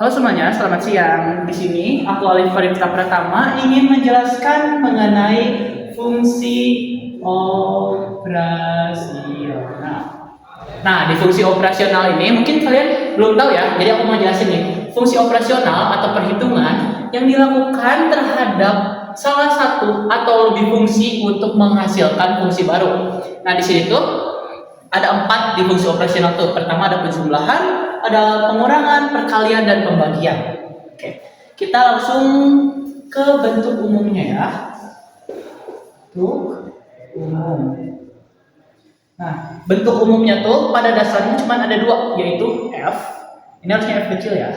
Halo semuanya, selamat siang. Di sini aku Alif Farifta Pratama ingin menjelaskan mengenai fungsi operasional. Nah, di fungsi operasional ini mungkin kalian belum tahu ya. Jadi aku mau jelasin nih, fungsi operasional atau perhitungan yang dilakukan terhadap salah satu atau lebih fungsi untuk menghasilkan fungsi baru. Nah, di sini tuh ada 4 di fungsi operasional tuh. Pertama ada penjumlahan, ada pengurangan, perkalian, dan pembagian. Oke, kita langsung ke bentuk umumnya ya. Bentuk umum. Nah, bentuk umumnya tuh pada dasarnya cuma ada 2, yaitu F. Ini harusnya F kecil ya.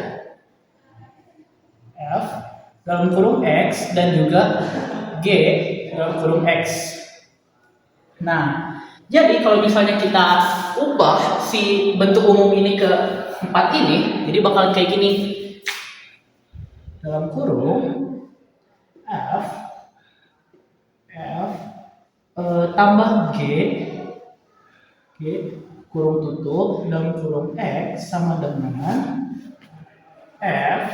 F dalam kurung X dan juga G dalam kurung X. Nah, jadi kalau misalnya kita ubah si bentuk umum ini ke 4 ini, jadi bakal kayak gini. Dalam kurung F tambah G kurung tutup dalam kurung X sama dengan F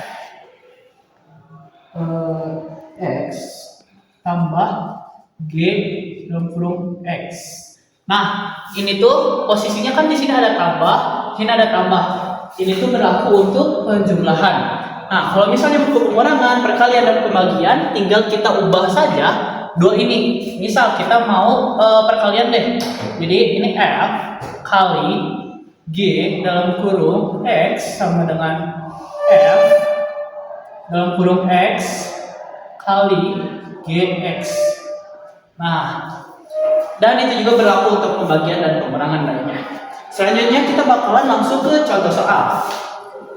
X tambah G dalam kurung X. Nah, ini tuh posisinya kan di sini ada tambah, sini ada tambah. Ini tuh berlaku untuk penjumlahan. Nah, kalau misalnya untuk pengurangan, perkalian, dan pembagian, tinggal kita ubah saja 2 ini. Misal kita mau perkalian deh. Jadi ini F kali G dalam kurung X sama dengan F dalam kurung X kali GX. Nah, dan itu juga berlaku untuk pembagian dan pengurangan lainnya. Selanjutnya kita bakalan langsung ke contoh soal.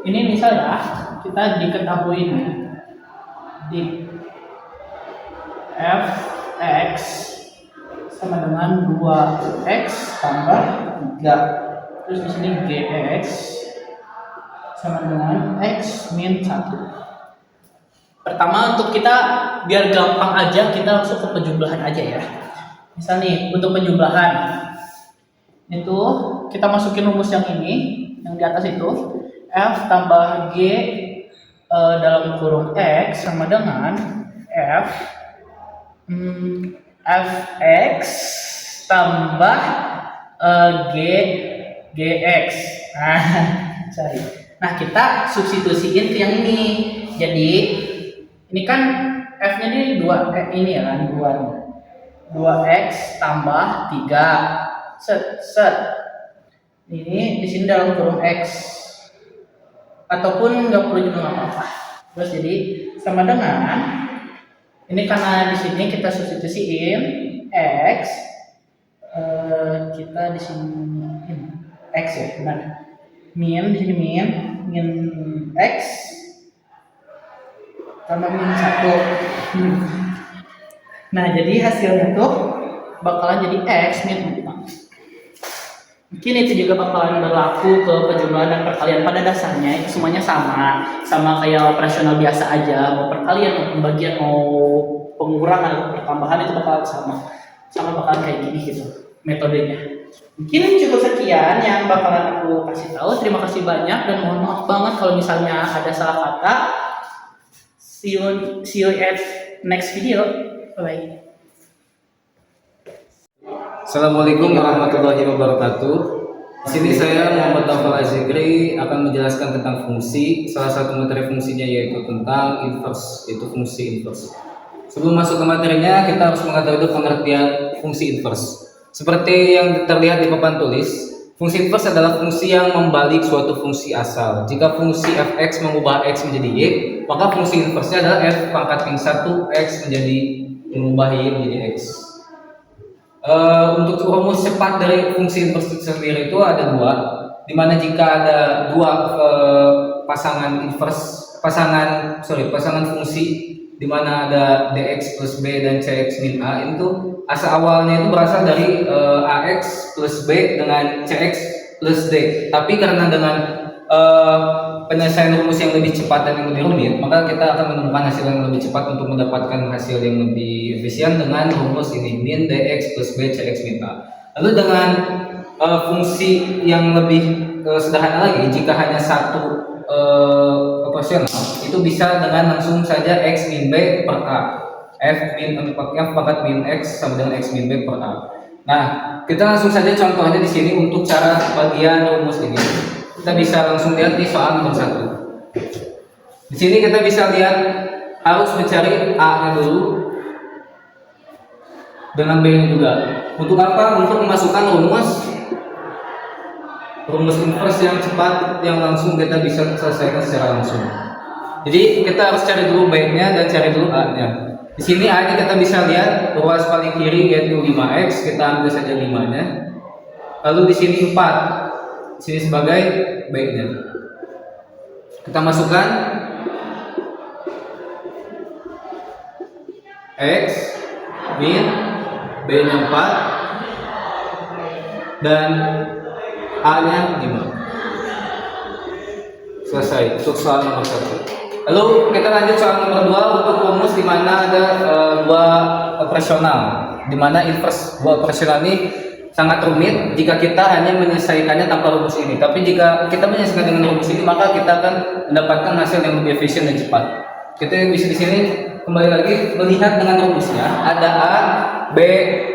Ini misalnya kita diketahui di Fx sama dengan 2x tambah 3. Terus di sini Gx sama dengan x min 1. Pertama untuk kita biar gampang aja kita langsung ke penjumlahan aja ya. Misal nih untuk penjumlahan itu kita masukin rumus yang ini yang di atas itu F tambah G dalam kurung X sama dengan F Fx tambah G Gx. Sorry. Nah, kita substitusiin ke yang ini. Jadi ini kan F-nya ini 2 ini ya kan 2x tambah 3 set. Ini di sini dalam kurung x ataupun nggak perlu juga nggak apa-apa. Terus jadi sama dengan ini karena di sini kita substitusiin x kita di sini x ya benar min di sini min x tambah min 1. Nah, jadi hasilnya tuh bakalan jadi X min 4. Mungkin itu juga bakalan berlaku ke penjumlahan dan perkalian. Pada dasarnya itu semuanya sama kayak operasional biasa aja. Mau perkalian, mau pembagian, mau pengurangan, atau pertambahan itu bakalan sama bakalan kayak gini gitu metodenya. Mungkin cukup sekian yang bakalan aku kasih tahu. Terima kasih banyak dan mohon maaf banget kalau misalnya ada salah kata. See you at next video. Bye. Assalamualaikum warahmatullahi wabarakatuh. Di sini saya Muhammad Naufal Azikri akan menjelaskan tentang fungsi. Salah satu materi fungsinya yaitu tentang inverse, yaitu fungsi inverse. Sebelum masuk ke materinya, kita harus mengetahui pengertian fungsi inverse. Seperti yang terlihat di papan tulis, fungsi inverse adalah fungsi yang membalik suatu fungsi asal. Jika fungsi fx mengubah x menjadi y, maka fungsi inverse-nya adalah f pangkat min 1 x menjadi mengubah y menjadi x. Untuk rumus cepat dari fungsi inverse itu sendiri itu ada 2, dimana jika ada 2 pasangan fungsi dimana ada dx plus b dan cx min a, itu asal awalnya itu berasal dari ax plus b dengan cx plus d. Tapi karena dengan penyelesaian rumus yang lebih cepat dan yang lebih rumit, maka kita akan menemukan hasil yang lebih cepat untuk mendapatkan hasil yang lebih efisien dengan rumus ini min dx plus b cx min a. Lalu dengan fungsi yang lebih sederhana lagi, jika hanya satu proporsional itu bisa dengan langsung saja X min B per A. F pangkat min X sama dengan X min B per A. Nah, kita langsung saja contohnya di sini untuk cara bagian rumus ini. Kita bisa langsung lihat di soal nomor 1. Di sini kita bisa lihat harus mencari A-nya dulu dengan B-nya juga. Untuk apa? Untuk memasukkan rumus inverse yang cepat yang langsung kita bisa selesaikan secara langsung. Jadi kita harus cari dulu B-nya dan cari dulu A-nya. Di sini A-nya kita bisa lihat ruas paling kiri yaitu 5x, kita ambil saja 5-nya. Lalu di sini 4. Di sini sebagai B-nya. Kita masukkan X min B-nya 4 dan A-nya 5. Selesai untuk soal nomor 1. Lalu kita lanjut soal nomor 2 untuk rumus di mana ada dua operasional, di mana inverse dua operasional ini sangat rumit jika kita hanya menyelesaikannya tanpa rumus ini. Tapi jika kita menyelesaikan dengan rumus ini, maka kita akan mendapatkan hasil yang lebih efisien dan cepat. Kita bisa di sini kembali lagi melihat dengan rumusnya ada A, B,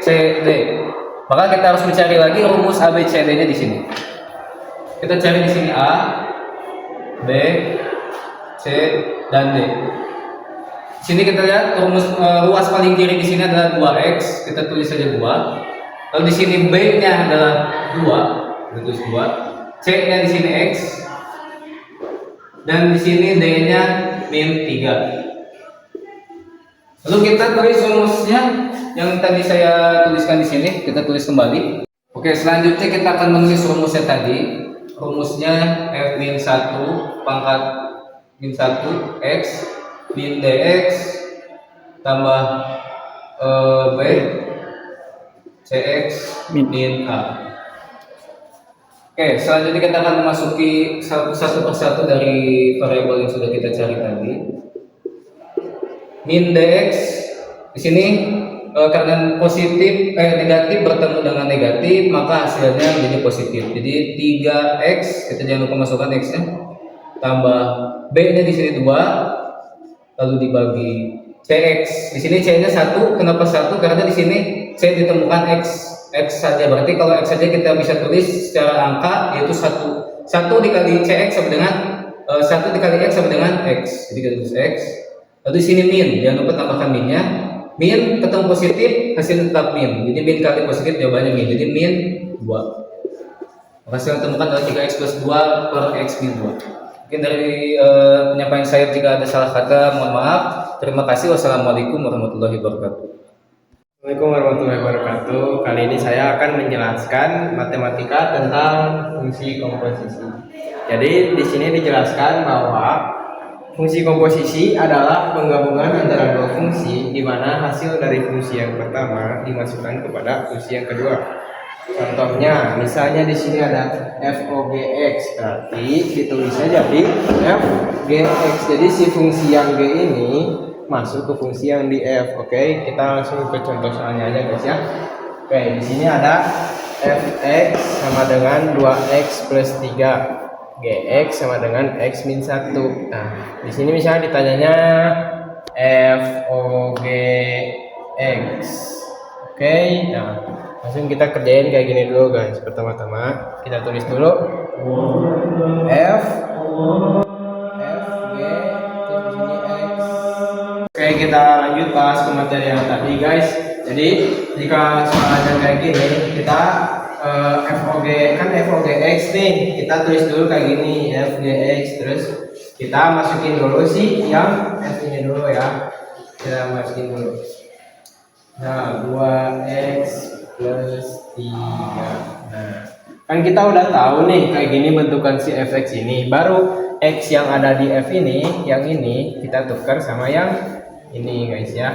C, D. Maka kita harus mencari lagi rumus A, B, C, D-nya di sini. Kita cari di sini A, B, C, dan D. Di sini kita lihat ruas paling kiri di sini adalah 2x, kita tulis saja 2. Lalu di sini B-nya adalah 2, kita tulis 2. C-nya di sini x, dan di sini D-nya min 3. Lalu kita tulis rumusnya yang tadi saya tuliskan di sini, kita tulis kembali. Oke, selanjutnya kita akan menulis rumusnya tadi. Rumusnya f min 1 pangkat min 1 x min dx tambah b cx min a. Oke, selanjutnya kita akan memasuki satu persatu dari variabel yang sudah kita cari tadi. Min dx di sini karena negatif bertemu dengan negatif, maka hasilnya menjadi positif. Jadi 3x, kita jangan lupa masukkan x-nya, tambah b-nya di sini 2, lalu dibagi cx. Di sini c-nya 1. Kenapa 1? Karena di sini c ditemukan x saja. Berarti kalau x saja kita bisa tulis secara angka yaitu 1. 1 dikali cx sama dengan 1 dikali x sama dengan x. Jadi kita tulis x. Lalu di sini min, jangan lupa tambahkan min-nya. Min ketemu positif, hasil tetap min. Jadi min kali positif jawabannya min. Jadi min 2. Hasil yang ditemukan adalah 3x plus 2 per x min 2. Mungkin dari penyampaian saya jika ada salah kata, mohon maaf. Terima kasih. Wassalamualaikum warahmatullahi wabarakatuh. Assalamualaikum warahmatullahi wabarakatuh. Kali ini saya akan menjelaskan matematika tentang fungsi komposisi. Jadi di sini dijelaskan bahwa fungsi komposisi adalah penggabungan antara dua fungsi di mana hasil dari fungsi yang pertama dimasukkan kepada fungsi yang kedua. Contohnya, misalnya di sini ada f(OGX), berarti ditulisnya jadi f(GX). Jadi si fungsi yang G ini masuk ke fungsi yang di F. Oke, kita langsung ke contoh soalnya aja guys ya. Oke, di sini ada fx sama dengan 2x plus 3. Gx sama dengan x min 1. Nah, di sini misalnya ditanyanya f(OGX). Oke, nah langsung kita kerjain kayak gini dulu guys. Pertama-tama kita tulis dulu f g terus di sini x. Oke, kita lanjut bahas ke materi yang tadi guys. Jadi jika soalnya kayak gini, kita f(OGX) nih, kita tulis dulu kayak gini f(GX), terus kita masukin dulu sih yang f ini dulu ya, kita masukin dulu. Nah, 2x plus 3. Nah, kan kita udah tahu nih kayak gini bentukan si fx ini. Baru x yang ada di f ini, yang ini kita tukar sama yang ini guys ya.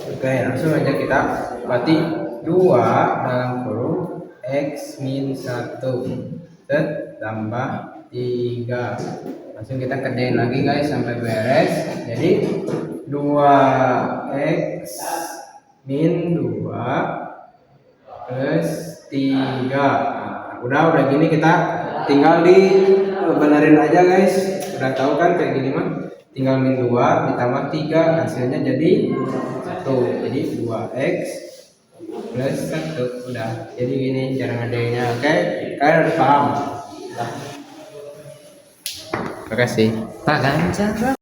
Oke, langsung aja kita berarti 2 dalam kurung x min 1 tambah 3. Langsung kita kerjain lagi guys sampai beres. Jadi 2x min 2 plus 3. Nah, udah gini kita tinggal benerin aja guys. Udah tahu kan kayak gini mah. Tinggal min 2 ditambah 3 hasilnya jadi 1. Jadi 2x plus 1. Udah. Jadi gini cara ngerjainnya. Oke? Kalian harus paham. Udah. Terima kasih. Pak Ganjar.